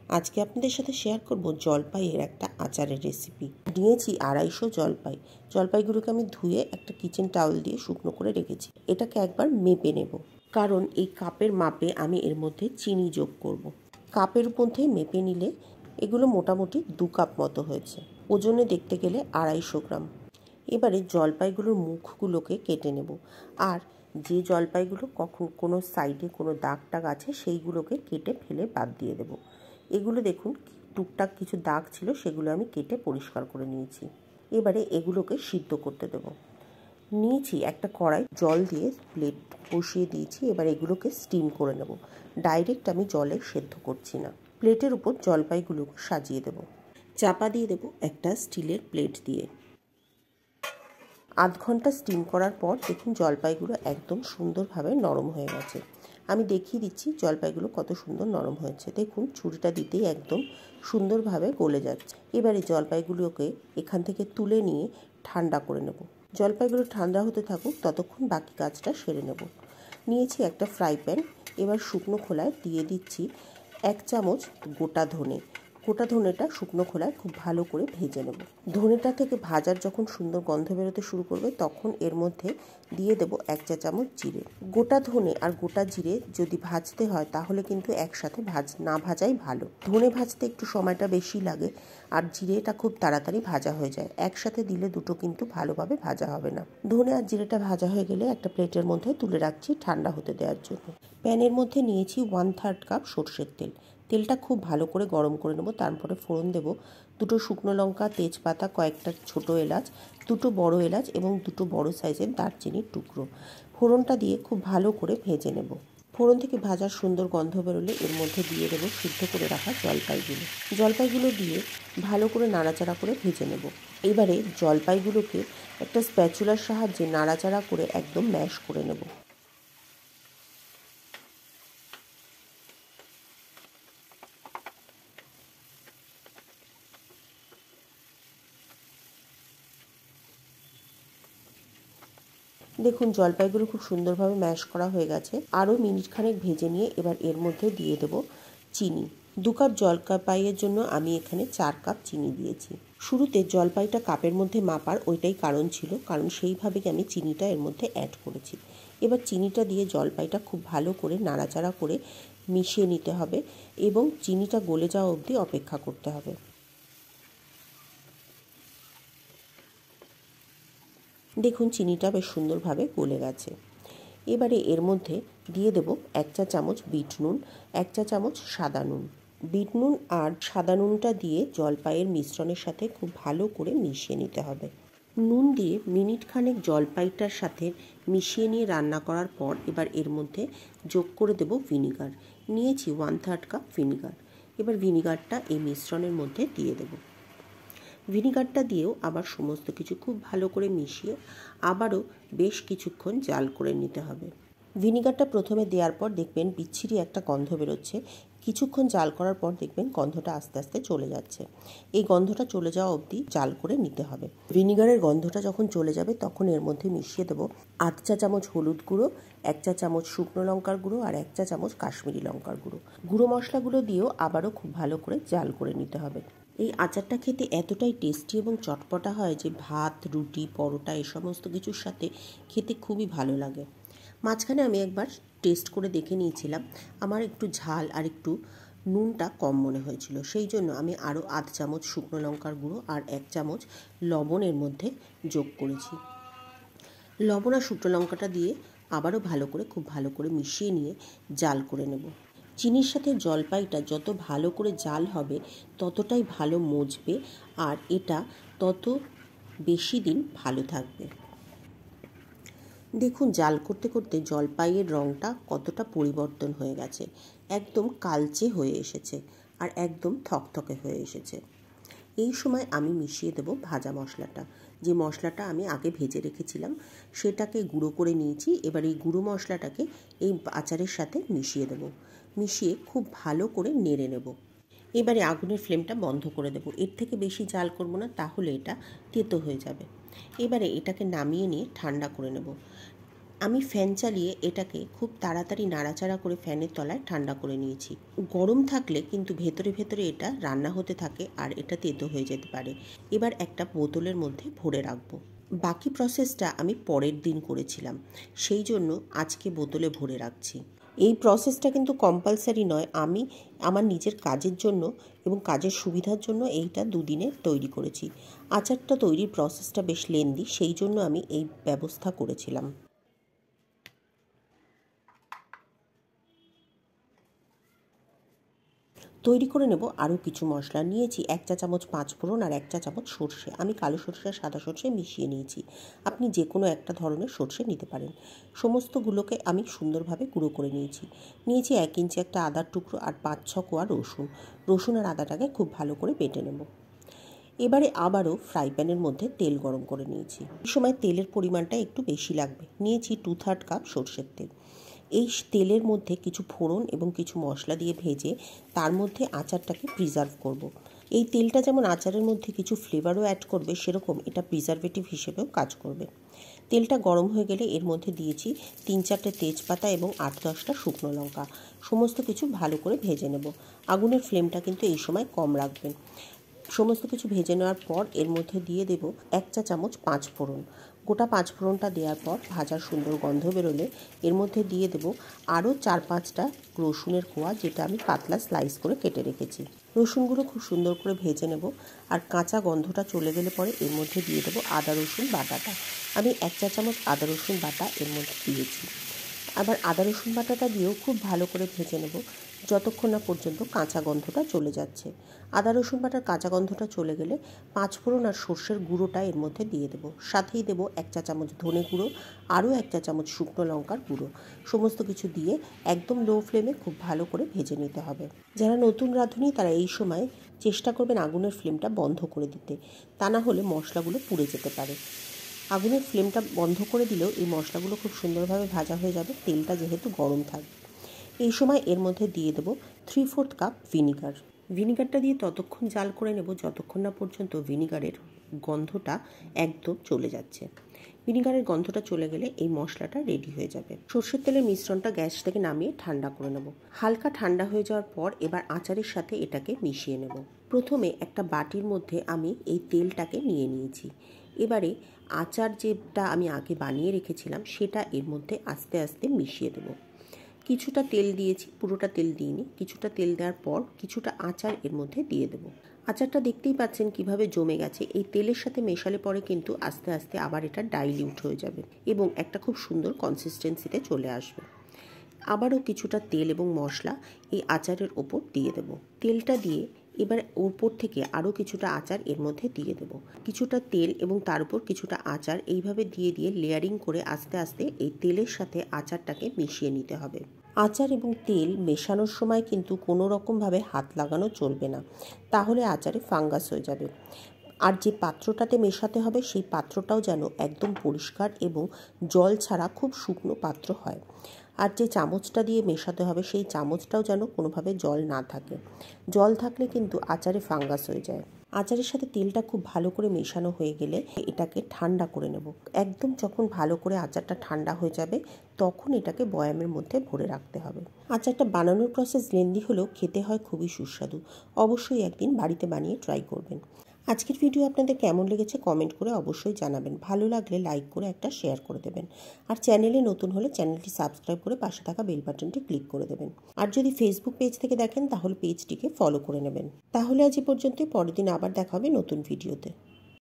আজকে আপনাদের সাথে শেয়ার করব জলপাইয়ের একটা আচারের রেসিপি। নিয়েছি 250 জলপাই। জলপাইগুলোকে আমি ধুয়ে একটা কিচেন টাওয়েল দিয়ে শুকনো করে রেখেছি। এটাকে একবার মেপে নেব, কারণ এই কাপের মাপে আমি এর মধ্যে চিনি যোগ করব। কাপের মধ্যে মেপে নিলে এগুলো মোটামুটি 2 কাপ মতো হয়েছে। ওজনে দেখতে গেলে 250 গ্রাম। এবারে জলপাইগুলোর মুখগুলোকে কেটে নেব, আর যে জলপাইগুলো কোনো সাইডে কোনো দাগ টাগ আছে সেইগুলোকে কেটে ফেলে বাদ দিয়ে দেব। এগুলো দেখুন টুকটাক কিছু দাগ ছিল, সেগুলো আমি কেটে পরিষ্কার করে নিয়েছি। এবারে এগুলোকে সিদ্ধ করতে দেব। নিয়েছি একটা কড়াই, জল দিয়ে প্লেট বসিয়ে দিয়েছি। এবার এগুলোকে স্টিম করে নেব। ডাইরেক্ট আমি জলে সেদ্ধ করছি না। প্লেটের উপর জলপাইগুলোকে সাজিয়ে দেব। চাপা দিয়ে দেব একটা স্টিলের প্লেট দিয়ে। আধ ঘন্টা স্টিম করার পর দেখুন জলপাইগুলো একদম সুন্দরভাবে নরম হয়ে গেছে। আমি দেখিয়ে দিচ্ছি জলপাইগুলো কত সুন্দর নরম হয়েছে। দেখুন ছুরিটা দিতেই একদম সুন্দরভাবে গলে যাচ্ছে। এবারে জলপাইগুলোকে এখান থেকে তুলে নিয়ে ঠান্ডা করে নেব। জলপাইগুলো ঠান্ডা হতে থাকুক, ততক্ষণ বাকি কাজটা সেরে নেব। নিয়েছি একটা ফ্রাই প্যান। এবার শুকনো খোলায় দিয়ে দিচ্ছি 1 চামচ গোটা ধনে। গোটা ধনেটা শুকনো খোলায় খুব ভালো করে ভেজে নেব। ধনেটা থেকে ভাজার যখন সুন্দর গন্ধ বেরোতে শুরু করবে, তখন এর মধ্যে দিয়ে দেব 1 চা চামচ জিরে। গোটা ধনে আর গোটা জিরে যদি ভাজতে হয় তাহলে কিন্তু একসাথে না ভাজাই ভালো। ধনে ভাজতে একটু সময়টা বেশি লাগে, আর জিরেটা খুব তাড়াতাড়ি ভাজা হয়ে যায়। একসাথে দিলে দুটো কিন্তু ভালোভাবে ভাজা হবে না। ধনে আর জিরেটা ভাজা হয়ে গেলে একটা প্লেটের মধ্যে তুলে রাখছি ঠান্ডা হতে দেওয়ার জন্য। প্যানের মধ্যে নিয়েছি 1/3 কাপ সরষের তেল। তেলটা খুব ভালো করে গরম করে নেব। তারপরে ফোড়ন দেব 2টো শুকনো লঙ্কা, তেজপাতা, কয়েকটা ছোটো এলাচ, 2টো বড় এলাচ এবং 2টো বড় সাইজের দারচিনির টুকরো। ফোড়নটা দিয়ে খুব ভালো করে ভেজে নেব। ফোড়ন থেকে ভাজার সুন্দর গন্ধ বেরোলে এর মধ্যে দিয়ে দেবো সিদ্ধ করে রাখা জলপাইগুলো। জলপাইগুলো দিয়ে ভালো করে নাড়াচাড়া করে ভেজে নেব। এবারে জলপাইগুলোকে একটা স্প্যাচুলার সাহায্যে নাড়াচাড়া করে একদম ম্যাশ করে নেব। দেখুন জলপাইগুলো খুব সুন্দরভাবে ম্যাশ করা হয়ে গেছে। আরও মিনিট খানেক ভেজে নিয়ে এবার এর মধ্যে দিয়ে দেব চিনি। 2 কাপ জলপাইয়ের জন্য আমি এখানে 4 কাপ চিনি দিয়েছি। শুরুতে জলপাইটা কাপের মধ্যে মাপার ওইটাই কারণ ছিল, কারণ সেইভাবেই আমি চিনিটা এর মধ্যে অ্যাড করেছি। এবার চিনিটা দিয়ে জলপাইটা খুব ভালো করে নাড়াচাড়া করে মিশিয়ে নিতে হবে এবং চিনিটা গলে যাওয়া অবধি অপেক্ষা করতে হবে। দেখুন চিনিটা বেশ সুন্দরভাবে গলে গেছে। এবারে এর মধ্যে দিয়ে দেব 1 চা চামচ বিট নুন, 1 চা চামচ সাদা নুন। বিট নুন আর সাদা নুনটা দিয়ে জলপাইয়ের মিশ্রণের সাথে খুব ভালো করে মিশিয়ে নিতে হবে। নুন দিয়ে মিনিট খানেক জলপাইটার সাথে মিশিয়ে নিয়ে রান্না করার পর এবার এর মধ্যে যোগ করে দেব ভিনিগার। নিয়েছি 1/3 কাপ ভিনিগার। এবার ভিনিগারটা এই মিশ্রণের মধ্যে দিয়ে দেব। ভিনিগারটা দিয়েও আবার সমস্ত কিছু খুব ভালো করে মিশিয়ে আবারও বেশ কিছুক্ষণ জাল করে নিতে হবে। ভিনিগারটা প্রথমে দেওয়ার পর দেখবেন বিচ্ছিরি একটা গন্ধ বেরোচ্ছে। কিছুক্ষণ জাল করার পর দেখবেন গন্ধটা আস্তে আস্তে চলে যাচ্ছে। এই গন্ধটা চলে যাওয়া অবধি জাল করে নিতে হবে। ভিনিগারের গন্ধটা যখন চলে যাবে তখন এর মধ্যে মিশিয়ে দেবো 8 চা চামচ হলুদ গুঁড়ো, 1 চা চামচ শুকনো লঙ্কার গুঁড়ো আর 1 চা চামচ কাশ্মীরি লঙ্কার গুঁড়ো। গুঁড়ো মশলাগুলো দিয়েও আবারও খুব ভালো করে জাল করে নিতে হবে। এই আচারটা খেতে এতটাই টেস্টি এবং চটপটা হয় যে ভাত, রুটি, পরোটা এই সমস্ত কিছুর সাথে খেতে খুবই ভালো লাগে। মাঝখানে আমি একবার টেস্ট করে দেখে নিয়েছিলাম, আমার একটু ঝাল আর একটু নুনটা কম মনে হয়েছিল। সেই জন্য আমি আরও 8 চামচ শুকনো লঙ্কার গুঁড়ো আর 1 চামচ লবণ এর মধ্যে যোগ করেছি। লবণ আর শুকনো লঙ্কাটা দিয়ে আবারও ভালো করে খুব ভালো করে মিশিয়ে নিয়ে জাল করে নেব। চিনির সাথে জলপাইটা যত ভালো করে জাল হবে ততটাই ভালো মজবে আর এটা তত বেশি দিন ভালো থাকবে। দেখুন জাল করতে করতে জলপাইয়ের রঙটা কতটা পরিবর্তন হয়ে গেছে, একদম কালচে হয়ে এসেছে আর একদম থকথকে হয়ে এসেছে। এই সময় আমি মিশিয়ে দেব ভাজা মশলাটা। যে মশলাটা আমি আগে ভেজে রেখেছিলাম সেটাকে গুঁড়ো করে নিয়েছি। এবার এই গুঁড়ো মশলাটাকে এই আচারের সাথে মিশিয়ে দেব। মিশিয়ে খুব ভালো করে নেড়ে নেব। এবারে আগুনের ফ্লেমটা বন্ধ করে দেব। এর থেকে বেশি জাল করব না, তাহলে এটা তেতো হয়ে যাবে। এবারে এটাকে নামিয়ে নিয়ে ঠান্ডা করে নেব। আমি ফ্যান চালিয়ে এটাকে খুব তাড়াতাড়ি নাড়াচাড়া করে ফ্যানের তলায় ঠান্ডা করে নিয়েছি। গরম থাকলে কিন্তু ভেতরে ভেতরে এটা রান্না হতে থাকে আর এটা তেতো হয়ে যেতে পারে। এবার একটা বোতলের মধ্যে ভরে রাখবো। বাকি প্রসেসটা আমি পরের দিন করেছিলাম, সেই জন্য আজকে বোতলে ভরে রাখছি। এই প্রসেসটা কিন্তু কম্পালসারি নয়, আমি আমার নিজের কাজের জন্য এবং কাজের সুবিধার জন্য এইটা দুদিনে তৈরি করেছি। আচারটা তৈরির প্রসেসটা বেশ লেন্দি, সেই জন্য আমি এই ব্যবস্থা করেছিলাম। তৈরি করে নেব আরও কিছু মশলা। নিয়েছি 1 চা চামচ 5 ফোড়ন আর 1 চা চামচ সর্ষে। আমি কালো সর্ষে আর সাদা সর্ষে মিশিয়ে নিয়েছি। আপনি যে কোনো একটা ধরনের সর্ষে নিতে পারেন। সমস্তগুলোকে আমি সুন্দরভাবে গুঁড়ো করে নিয়েছি। 1 ইঞ্চি একটা আদার টুকরো আর 5-6 কোয়া রসুন। রসুন আর আদাটাকে খুব ভালো করে বেটে নেব। এবারে আবারও ফ্রাই প্যানের মধ্যে তেল গরম করে নিয়েছি। এই সময় তেলের পরিমাণটা একটু বেশি লাগবে। নিয়েছি 2/3 কাপ সর্ষের তেল। এই তেলের মধ্যে কিছু ফোড়ন এবং কিছু মশলা দিয়ে ভেজে তার মধ্যে আচারটাকে প্রিজার্ভ করব। এই তেলটা যেমন আচারের মধ্যে কিছু ফ্লেভারও অ্যাড করবে, সেরকম এটা প্রিজারভেটিভ হিসেবেও কাজ করবে। তেলটা গরম হয়ে গেলে এর মধ্যে দিয়েছি 3-4টে তেজপাতা এবং 8-10টা শুকনো লঙ্কা। সমস্ত কিছু ভালো করে ভেজে নেব। আগুনের ফ্লেমটা কিন্তু এই সময় কম রাখবেন। সমস্ত কিছু ভেজে নেওয়ার পর এর মধ্যে দিয়ে দেব 1 চা চামচ 5 ফোড়ন। গোটা 5 ফোড়নটা দেওয়ার পর ভাজার সুন্দর গন্ধ বেরোলে এর মধ্যে দিয়ে দেব আরও 4-5টা রসুনের কোয়া, যেটা আমি পাতলা স্লাইস করে কেটে রেখেছি। রসুনগুলো খুব সুন্দর করে ভেজে নেব আর কাঁচা গন্ধটা চলে গেলে পরে এর মধ্যে দিয়ে দেবো আদা রসুন বাটাটা। আমি 1 চা চামচ আদা রসুন বাটা এর মধ্যে দিয়েছি। আবার আদা রসুন বাটাটা দিয়েও খুব ভালো করে ভেজে নেব যতক্ষণ না পর্যন্ত কাঁচা গন্ধটা চলে যাচ্ছে। আদা রসুন বাটার কাঁচা গন্ধটা চলে গেলে 5 ফোড়ন আর সর্ষের গুঁড়োটা এর মধ্যে দিয়ে দেবো। সাথেই দেবো 1 চা চামচ ধনে গুঁড়ো, আরও 1 চা চামচ শুকনো লঙ্কার গুঁড়ো। সমস্ত কিছু দিয়ে একদম লো ফ্লেমে খুব ভালো করে ভেজে নিতে হবে। যারা নতুন রাঁধুনি তারা এই সময় চেষ্টা করবেন আগুনের ফ্লেমটা বন্ধ করে দিতে, তা না হলে মশলাগুলো পুড়ে যেতে পারে। আগুনের ফ্লেমটা বন্ধ করে দিলেও এই মশলাগুলো খুব সুন্দরভাবে ভাজা হয়ে যাবে, তেলটা যেহেতু গরম থাকবে। এই সময় এর মধ্যে দিয়ে দেবো 3/4 কাপ ভিনিগার। ভিনিগারটা দিয়ে ততক্ষণ জাল করে নেব যতক্ষণ না পর্যন্ত ভিনিগারের গন্ধটা একদম চলে যাচ্ছে। ভিনিগারের গন্ধটা চলে গেলে এই মশলাটা রেডি হয়ে যাবে। সর্ষের তেলের মিশ্রণটা গ্যাস থেকে নামিয়ে ঠান্ডা করে নেব। হালকা ঠান্ডা হয়ে যাওয়ার পর এবার আচারের সাথে এটাকে মিশিয়ে নেব। প্রথমে একটা বাটির মধ্যে আমি এই তেলটাকে নিয়ে নিয়েছি। এবারে আচার যেটা আমি আগে বানিয়ে রেখেছিলাম সেটা এর মধ্যে আস্তে আস্তে মিশিয়ে দেব। কিছুটা তেল দিয়েছি, পুরোটা তেল দিইনি। কিছুটা তেল দেওয়ার পর কিছুটা আচার এর মধ্যে দিয়ে দেব। আচারটা দেখতেই পাচ্ছেন কিভাবে জমে গেছে। এই তেলের সাথে মেশালে পরে কিন্তু আস্তে আস্তে আবার এটা ডাইলিউট হয়ে যাবে এবং একটা খুব সুন্দর কনসিস্টেন্সিতে চলে আসবে। আবারও কিছুটা তেল এবং মশলা এই আচারের ওপর দিয়ে দেব। তেলটা দিয়ে এবার ওপর থেকে আরও কিছুটা আচার এর মধ্যে দিয়ে দেব। কিছুটা তেল এবং তার উপর কিছুটা আচার এইভাবে দিয়ে দিয়ে লেয়ারিং করে আস্তে আস্তে এই তেলের সাথে আচারটাকে মিশিয়ে নিতে হবে। আচার এবং তেল মেশানোর সময় কিন্তু কোনো রকমভাবে হাত লাগানো চলবে না, তাহলে আচারে ফাঙ্গাস হয়ে যাবে। আর যে পাত্রটাতে মেশাতে হবে সেই পাত্রটাও যেন একদম পরিষ্কার এবং জল ছাড়া খুব শুকনো পাত্র হয়। আর যে চামচটা দিয়ে মেশাতে হবে সেই চামচটাও যেন কোনোভাবে জল না থাকে। জল থাকলে কিন্তু আচারে ফাঙ্গাস হয়ে যায়। আচারের সাথে তেলটা খুব ভালো করে মেশানো হয়ে গেলে এটাকে ঠান্ডা করে নেব। একদম যখন ভালো করে আচারটা ঠান্ডা হয়ে যাবে তখন এটাকে বয়ামের মধ্যে ভরে রাখতে হবে। আচারটা বানানোর প্রসেস লেন্দি হলেও খেতে হয় খুবই সুস্বাদু। অবশ্যই একদিন বাড়িতে বানিয়ে ট্রাই করবেন। আজকের ভিডিও আপনাদের কেমন লেগেছে কমেন্ট করে অবশ্যই জানাবেন। ভালো লাগলে লাইক করে একটা শেয়ার করে দেবেন। আর চ্যানেলে নতুন হলে চ্যানেলটি সাবস্ক্রাইব করে পাশে থাকা বেল বাটনটি ক্লিক করে দেবেন। আর যদি ফেসবুক পেজ থেকে দেখেন তাহলে পেজটিকে ফলো করে নেবেন। তাহলে আজ এই পর্যন্তই, পরের দিন আবার দেখা হবে নতুন ভিডিওতে।